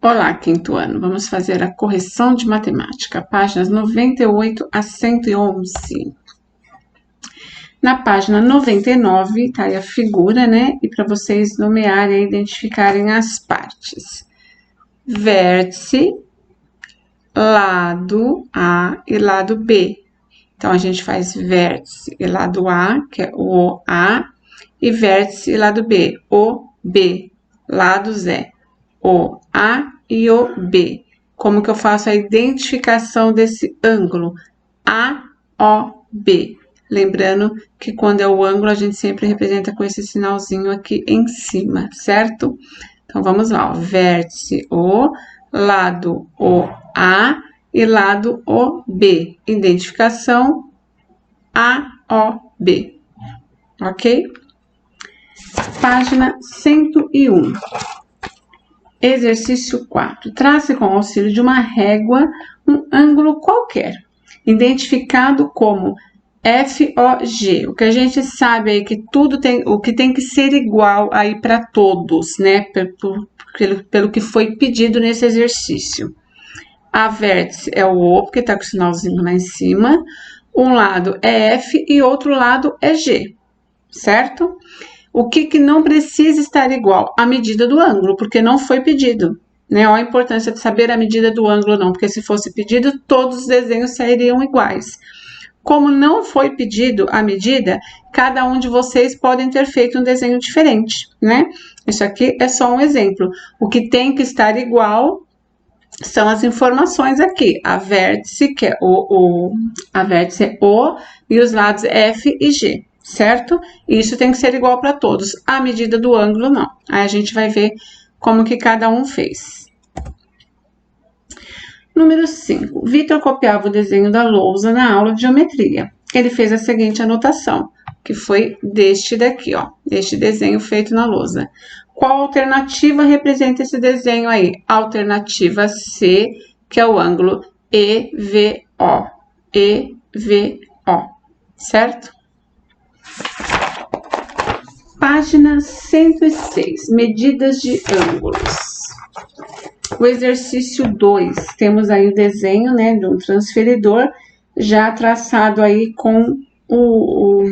Olá, quinto ano. Vamos fazer a correção de matemática, páginas 98 a 111. Na página 99, tá aí a figura, né? E para vocês nomearem e identificarem as partes. Vértice, lado A e lado B. Então, a gente faz vértice e lado A, que é o A, e vértice e lado B, o B. Lados é o A e o B. Como que eu faço a identificação desse ângulo? AOB. Lembrando que quando é o ângulo, a gente sempre representa com esse sinalzinho aqui em cima, certo? Então, vamos lá, ó. Vértice O, lado OA e lado OB. Identificação AOB. Ok? Página 101. Exercício 4. Trace com o auxílio de uma régua um ângulo qualquer, identificado como FOG. O que a gente sabe aí que tudo tem, o que tem que ser igual aí para todos, né? Pelo que foi pedido nesse exercício. A vértice é o O, porque tá com o sinalzinho lá em cima. Um lado é F e outro lado é G, certo? O que não precisa estar igual? A medida do ângulo, porque não foi pedido, né? Olha a importância de saber a medida do ângulo, não, porque se fosse pedido, todos os desenhos sairiam iguais. Como não foi pedido a medida, cada um de vocês podem ter feito um desenho diferente, né? Isso aqui é só um exemplo. O que tem que estar igual são as informações aqui. A vértice, que é a vértice é O, e os lados F e G. Certo? Isso tem que ser igual para todos. A medida do ângulo, não. Aí a gente vai ver como que cada um fez. Número 5. Vitor copiava o desenho da lousa na aula de geometria. Ele fez a seguinte anotação, que foi deste daqui, ó. Este desenho feito na lousa. Qual alternativa representa esse desenho aí? Alternativa C, que é o ângulo EVO. EVO. Certo? Página 106, medidas de ângulos. O exercício 2, temos aí o desenho, né, de um transferidor já traçado aí com o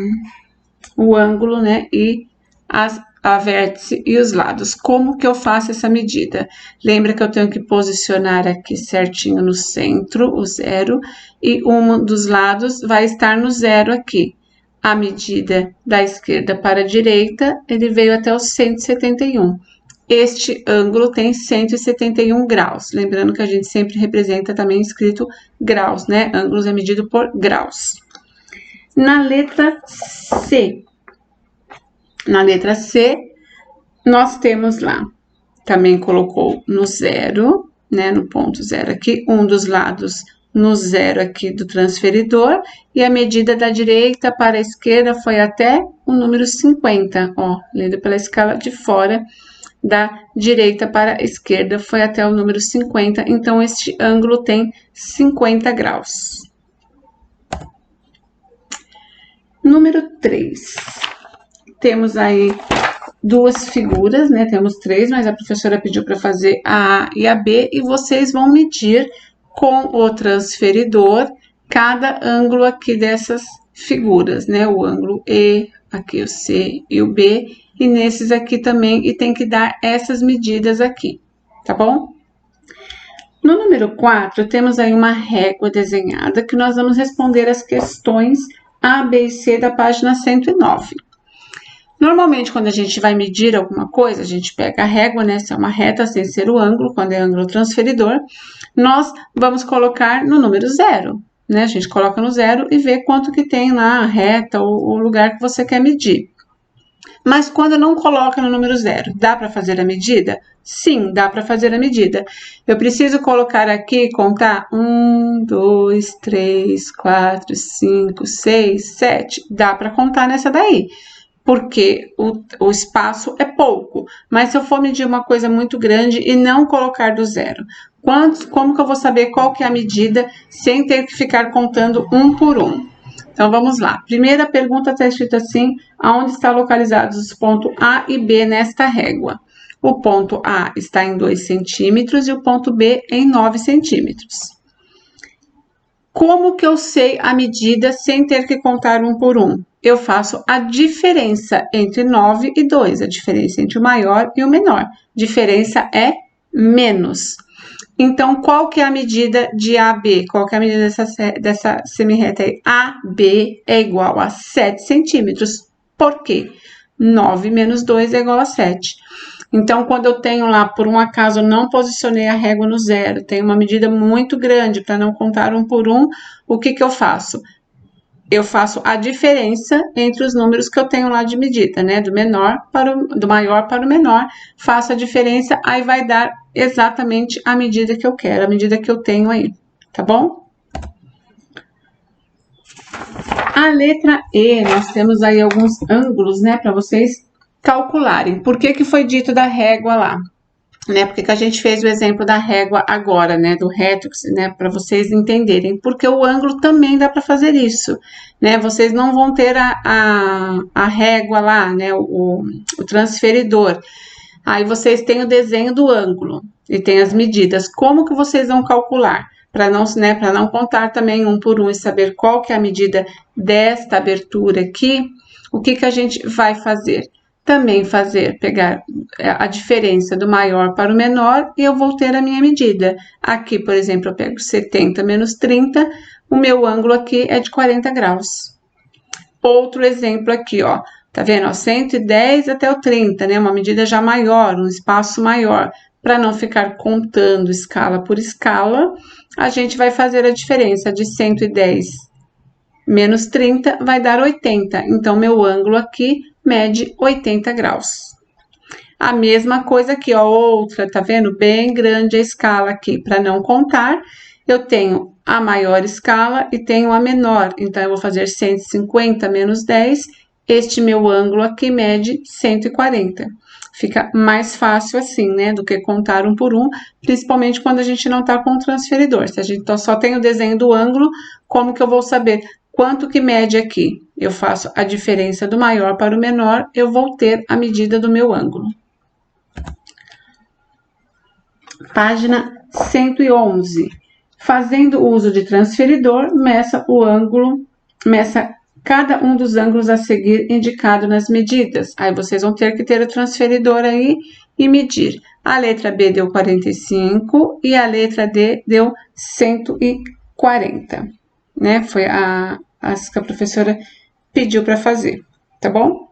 ângulo, né, e a vértice e os lados. Como que eu faço essa medida? Lembra que eu tenho que posicionar aqui certinho no centro, o zero, e um dos lados vai estar no zero aqui. A medida da esquerda para a direita, ele veio até os 171. Este ângulo tem 171 graus. Lembrando que a gente sempre representa também escrito graus, né? Ângulos é medido por graus. Na letra C. Na letra C, nós temos lá, também colocou no zero, né? No ponto zero aqui, um dos lados no zero aqui do transferidor, e a medida da direita para a esquerda foi até o número 50, ó, lendo pela escala de fora, da direita para a esquerda foi até o número 50, então este ângulo tem 50 graus. Número 3, temos aí duas figuras, né, temos três, mas a professora pediu para fazer a A e a B, e vocês vão medir com o transferidor cada ângulo aqui dessas figuras, né? O ângulo E, aqui o C e o B, e nesses aqui também, e tem que dar essas medidas aqui, tá bom? No número 4, temos aí uma régua desenhada que nós vamos responder as questões A, B e C da página 109. Normalmente, quando a gente vai medir alguma coisa, a gente pega a régua, né? Se é uma reta, sem ser o ângulo, quando é ângulo transferidor, nós vamos colocar no número 0, né? A gente coloca no 0 e vê quanto que tem lá a reta ou o lugar que você quer medir. Mas quando não coloca no número 0, dá para fazer a medida? Sim, dá para fazer a medida. Eu preciso colocar aqui e contar 1, 2, 3, 4, 5, 6, 7. Dá para contar nessa daí, porque o espaço é pouco. Mas se eu for medir uma coisa muito grande e não colocar do 0, como que eu vou saber qual que é a medida sem ter que ficar contando um por um? Então, vamos lá. Primeira pergunta está escrita assim, aonde estão localizados os pontos A e B nesta régua? O ponto A está em 2 centímetros e o ponto B em 9 centímetros. Como que eu sei a medida sem ter que contar um por um? Eu faço a diferença entre 9 e 2, a diferença entre o maior e o menor. Diferença é menos. Então, qual que é a medida de AB? Qual que é a medida dessa semirreta aí? AB é igual a 7 centímetros. Por quê? 9 menos 2 é igual a 7. Então, quando eu tenho lá, por um acaso, eu não posicionei a régua no zero, tenho uma medida muito grande para não contar um por um, o que que eu faço? Eu faço a diferença entre os números que eu tenho lá de medida, né? Do maior para o menor, faço a diferença, aí vai dar exatamente a medida que eu quero, a medida que eu tenho aí, tá bom? A letra E, nós temos aí alguns ângulos, né, para vocês calcularem. Por que que foi dito da régua lá? Né, porque que a gente fez o exemplo da régua agora, né, do reto, né, para vocês entenderem, porque o ângulo também dá para fazer isso, né, vocês não vão ter a régua lá, né, o transferidor, aí vocês têm o desenho do ângulo e tem as medidas, como que vocês vão calcular? Para não, né, para não contar também um por um e saber qual que é a medida desta abertura aqui, o que que a gente vai fazer? Também pegar a diferença do maior para o menor e eu vou ter a minha medida. Aqui, por exemplo, eu pego 70 menos 30, o meu ângulo aqui é de 40 graus. Outro exemplo aqui, ó, tá vendo? Ó, 110 até o 30, né? Uma medida já maior, um espaço maior. Para não ficar contando escala por escala, a gente vai fazer a diferença de 110 menos 30 vai dar 80. Então, meu ângulo aqui mede 80 graus. A mesma coisa aqui, ó, outra, tá vendo? Bem grande a escala aqui. Para não contar, eu tenho a maior escala e tenho a menor. Então, eu vou fazer 150 menos 10. Este meu ângulo aqui mede 140. Fica mais fácil assim, né, do que contar um por um, principalmente quando a gente não tá com o transferidor. Se a gente só tem o desenho do ângulo, como que eu vou saber quanto que mede aqui? Eu faço a diferença do maior para o menor, eu vou ter a medida do meu ângulo. Página 111. Fazendo uso de transferidor, meça o ângulo, meça cada um dos ângulos a seguir indicado nas medidas. Aí vocês vão ter que ter o transferidor aí e medir. A letra B deu 45 e a letra D deu 140, né? Foi as que a professora pediu para fazer, tá bom?